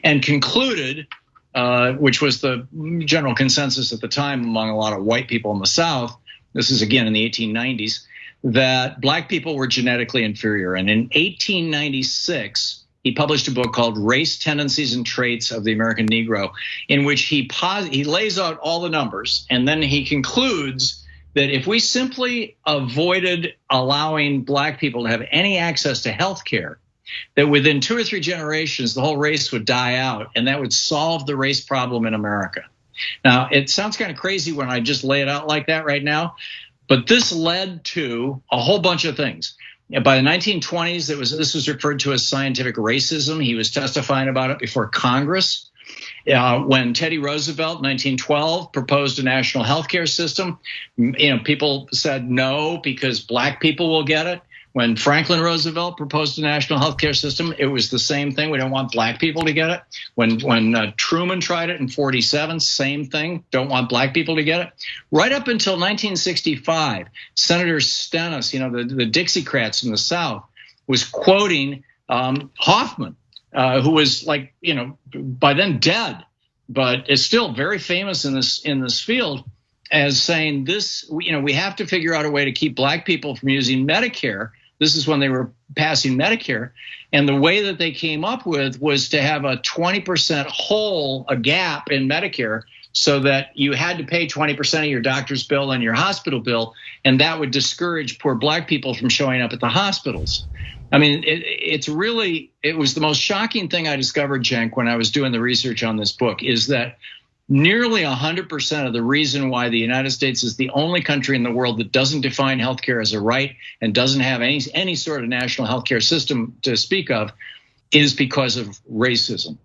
and concluded, which was the general consensus at the time among a lot of white people in the South, this is again in the 1890s, that black people were genetically inferior. And in 1896, he published a book called Race, Tendencies, and Traits of the American Negro, in which he lays out all the numbers, and then he concludes that if we simply avoided allowing black people to have any access to health care, that within 2 or 3 generations, the whole race would die out, and that would solve the race problem in America. Now, it sounds kind of crazy when I just lay it out like that right now, but this led to a whole bunch of things. By the 1920s, this was referred to as scientific racism. He was testifying about it before Congress. When Teddy Roosevelt, 1912, proposed a national health care system, people said no because black people will get it. When Franklin Roosevelt proposed a national health care system, it was the same thing. We don't want black people to get it. When Truman tried it in 47, same thing. Don't want black people to get it. Right up until 1965, Senator Stennis, the Dixiecrats in the South, was quoting Hoffman, who was by then dead, but is still very famous in this field, as saying this, we have to figure out a way to keep black people from using Medicare. This is when they were passing Medicare. And the way that they came up with was to have a 20% hole, a gap in Medicare, so that you had to pay 20% of your doctor's bill and your hospital bill. And that would discourage poor black people from showing up at the hospitals. I mean, it was the most shocking thing I discovered, Cenk, when I was doing the research on this book, is that nearly 100% of the reason why the United States is the only country in the world that doesn't define healthcare as a right and doesn't have any sort of national healthcare system to speak of is because of racism.